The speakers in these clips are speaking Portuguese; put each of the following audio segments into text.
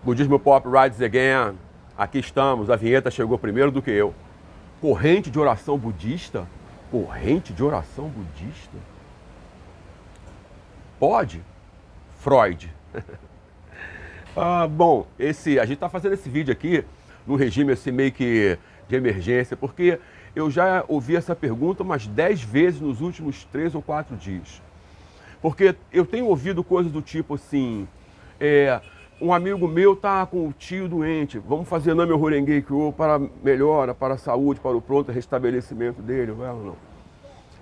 Budismo Pop Rides Again. Aqui estamos, a vinheta chegou primeiro do que eu. Corrente de oração budista? Corrente de oração budista? Pode? Freud. Bom, a gente está fazendo esse vídeo aqui no regime assim, meio que de emergência, porque eu já ouvi essa pergunta umas 10 vezes nos últimos 3 ou 4 dias. Porque eu tenho ouvido coisas do tipo assim, um amigo meu tá com o tio doente, vamos fazer Nam-myoho Renge Kyo para melhora, para a saúde, para o pronto restabelecimento dele, não.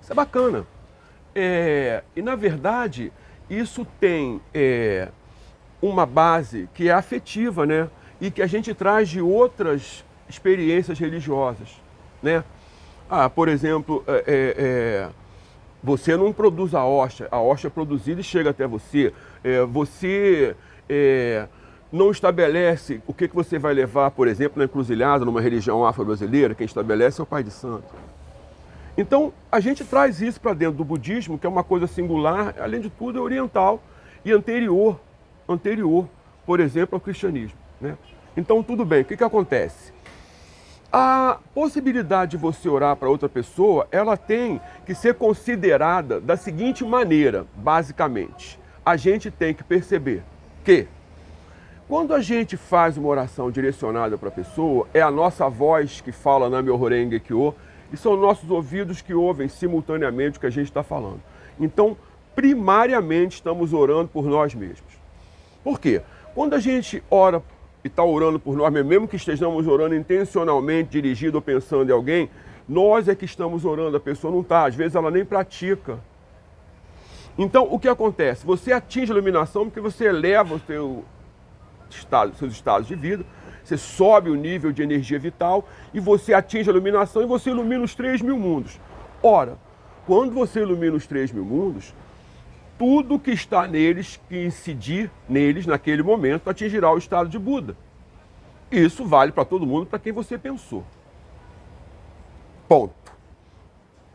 Isso é bacana. E na verdade, isso tem uma base que é afetiva, né? E que a gente traz de outras experiências religiosas, né? Por exemplo, você não produz a hóstia é produzida e chega até você. Você não estabelece o que você vai levar, por exemplo, na encruzilhada, numa religião afro-brasileira, quem estabelece é o Pai de Santo. Então, a gente traz isso para dentro do budismo, que é uma coisa singular, além de tudo, é oriental e anterior, por exemplo, ao cristianismo, né? Então, tudo bem, o que acontece? A possibilidade de você orar para outra pessoa, ela tem que ser considerada da seguinte maneira, basicamente. A gente tem que perceber que, quando a gente faz uma oração direcionada para a pessoa, é a nossa voz que fala Nam-myoho Renge Kyo, e são nossos ouvidos que ouvem simultaneamente o que a gente está falando. Então, primariamente, estamos orando por nós mesmos. Por quê? Quando a gente ora e está orando por nós mesmo que estejamos orando intencionalmente, dirigido ou pensando em alguém, nós é que estamos orando, a pessoa não está, às vezes ela nem pratica. Então, o que acontece? Você atinge a iluminação porque você eleva os seus estados de vida, você sobe o nível de energia vital e você atinge a iluminação e você ilumina os 3.000 mundos. Ora, quando você ilumina os 3.000 mundos, tudo que está neles, que incidir neles naquele momento, atingirá o estado de Buda. Isso vale para todo mundo, para quem você pensou. Ponto.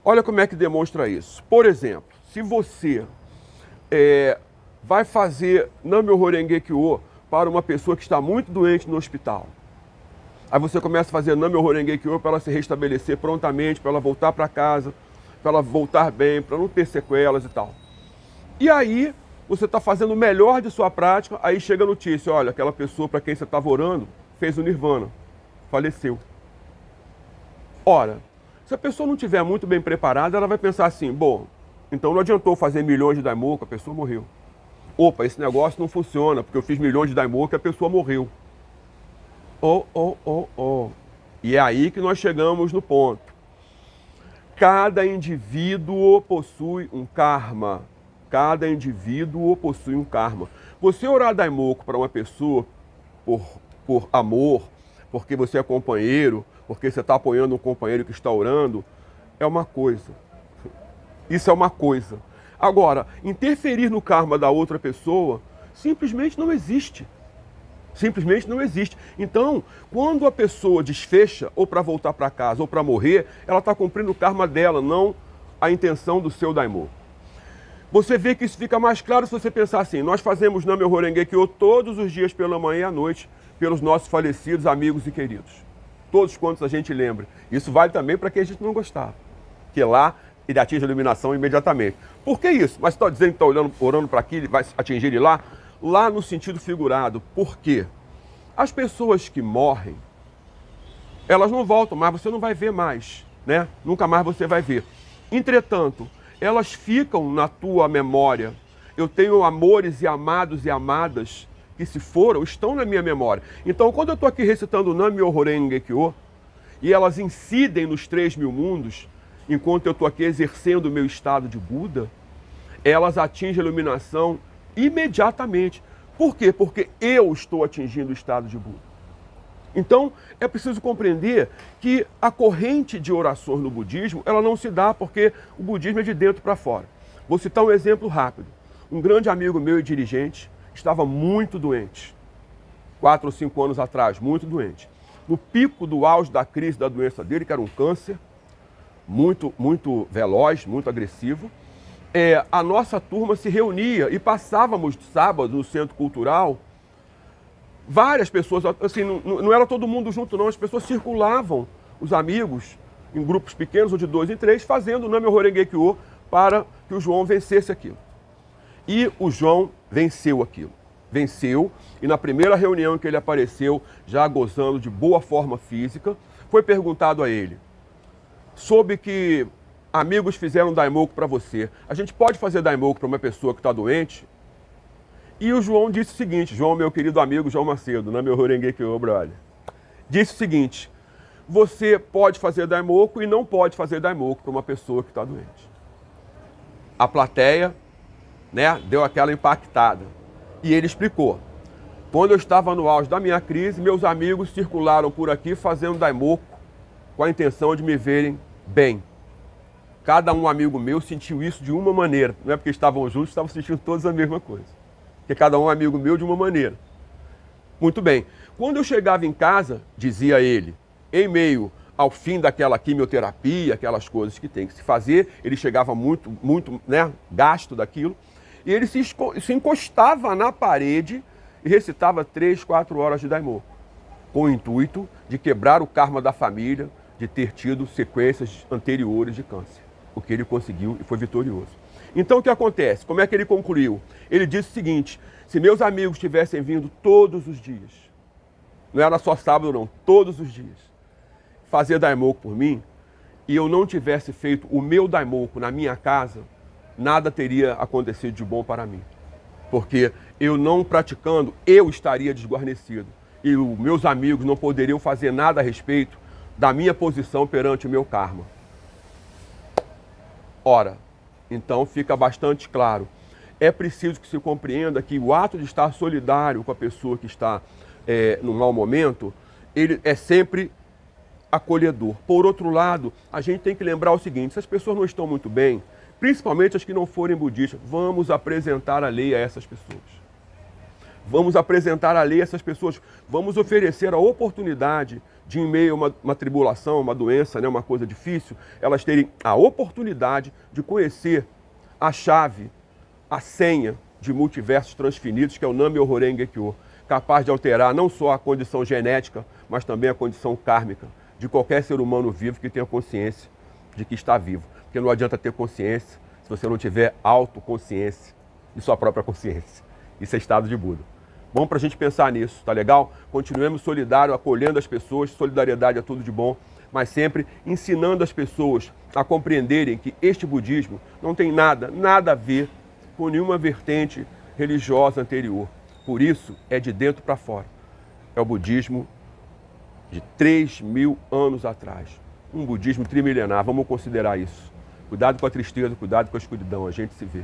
Olha como é que demonstra isso. Por exemplo, se você vai fazer Nam-myoho Renge Kyo para uma pessoa que está muito doente no hospital, aí você começa a fazer Nam-myoho Renge Kyo para ela se restabelecer prontamente, para ela voltar para casa, para ela voltar bem, para não ter sequelas e tal. E aí, você está fazendo o melhor de sua prática, aí chega a notícia, olha, aquela pessoa para quem você estava orando fez o nirvana, faleceu. Ora, se a pessoa não estiver muito bem preparada, ela vai pensar assim, bom, então não adiantou fazer milhões de daimoku, a pessoa morreu. Opa, esse negócio não funciona, porque eu fiz milhões de daimoku e a pessoa morreu. E é aí que nós chegamos no ponto. Cada indivíduo possui um karma. Cada indivíduo possui um karma. Você orar daimoku para uma pessoa por amor, porque você é companheiro, porque você está apoiando um companheiro que está orando, é uma coisa. Isso é uma coisa. Agora, interferir no karma da outra pessoa simplesmente não existe. Simplesmente não existe. Então, quando a pessoa desfecha, ou para voltar para casa, ou para morrer, ela está cumprindo o karma dela, não a intenção do seu daimoku. Você vê que isso fica mais claro se você pensar assim, nós fazemos Nam-myoho Renge Kyo todos os dias pela manhã e à noite, pelos nossos falecidos amigos e queridos. Todos quantos a gente lembra. Isso vale também para quem a gente não gostava. Que lá ele atinge a iluminação imediatamente. Por que isso? Mas você está dizendo que está orando para aqui, ele vai atingir ele lá? Lá no sentido figurado. Por quê? As pessoas que morrem, elas não voltam mais, você não vai ver mais, né? Nunca mais você vai ver. Entretanto, elas ficam na tua memória. Eu tenho amores e amados e amadas que se foram, estão na minha memória. Então, quando eu estou aqui recitando Nam-myoho Renge Kyo, e elas incidem nos 3.000 mundos, enquanto eu estou aqui exercendo o meu estado de Buda, elas atingem a iluminação imediatamente. Por quê? Porque eu estou atingindo o estado de Buda. Então, é preciso compreender que a corrente de orações no budismo, ela não se dá porque o budismo é de dentro para fora. Vou citar um exemplo rápido. Um grande amigo meu e dirigente estava muito doente. 4 ou 5 anos atrás, muito doente. No pico do auge da crise da doença dele, que era um câncer, muito veloz, muito agressivo, a nossa turma se reunia e passávamos sábado no Centro Cultural várias pessoas, assim, não era todo mundo junto não, as pessoas circulavam, os amigos, em grupos pequenos, ou de 2 em 3, fazendo o Nam-myoho Renge Kyo para que o João vencesse aquilo. E o João venceu aquilo. Venceu, e na primeira reunião em que ele apareceu, já gozando de boa forma física, foi perguntado a ele, soube que amigos fizeram Daimoku para você, a gente pode fazer Daimoku para uma pessoa que está doente? E o João disse o seguinte, João, meu querido amigo João Macedo, Nam-myoho Renge Kyo, brother, disse o seguinte, você pode fazer Daimoku e não pode fazer Daimoku para uma pessoa que está doente. A plateia, né, deu aquela impactada. E ele explicou. Quando eu estava no auge da minha crise, meus amigos circularam por aqui fazendo Daimoku com a intenção de me verem bem. Cada um amigo meu sentiu isso de uma maneira. Não é porque estavam juntos, estavam sentindo todos a mesma coisa. Porque cada um amigo meu de uma maneira. Muito bem. Quando eu chegava em casa, dizia ele, em meio ao fim daquela quimioterapia, aquelas coisas que tem que se fazer, ele chegava muito, né, gasto daquilo, e ele se encostava na parede e recitava 3, 4 horas de Daimoku, com o intuito de quebrar o karma da família, de ter tido sequências anteriores de câncer, o que ele conseguiu e foi vitorioso. Então o que acontece? Como é que ele concluiu? Ele disse o seguinte, se meus amigos tivessem vindo todos os dias, não era só sábado não, todos os dias, fazer Daimoku por mim, e eu não tivesse feito o meu Daimoku na minha casa, nada teria acontecido de bom para mim. Porque eu não praticando, eu estaria desguarnecido. E os meus amigos não poderiam fazer nada a respeito da minha posição perante o meu karma. Ora, então fica bastante claro. É preciso que se compreenda que o ato de estar solidário com a pessoa que está num mau momento, ele é sempre acolhedor. Por outro lado, a gente tem que lembrar o seguinte, se as pessoas não estão muito bem, principalmente as que não forem budistas, vamos apresentar a lei a essas pessoas. Vamos apresentar a lei a essas pessoas, vamos oferecer a oportunidade de, em meio a uma tribulação, uma doença, né, uma coisa difícil, elas terem a oportunidade de conhecer a chave, a senha de multiversos transfinitos, que é o Nam-myoho Renge Kyo, capaz de alterar não só a condição genética, mas também a condição kármica de qualquer ser humano vivo que tenha consciência de que está vivo. Porque não adianta ter consciência se você não tiver autoconsciência de sua própria consciência. Isso é estado de Buda. Bom para a gente pensar nisso, tá legal? Continuemos solidários, acolhendo as pessoas, solidariedade é tudo de bom, mas sempre ensinando as pessoas a compreenderem que este budismo não tem nada a ver com nenhuma vertente religiosa anterior. Por isso, é de dentro para fora. É o budismo de 3.000 anos atrás. Um budismo trimilenar, vamos considerar isso. Cuidado com a tristeza, cuidado com a escuridão, a gente se vê.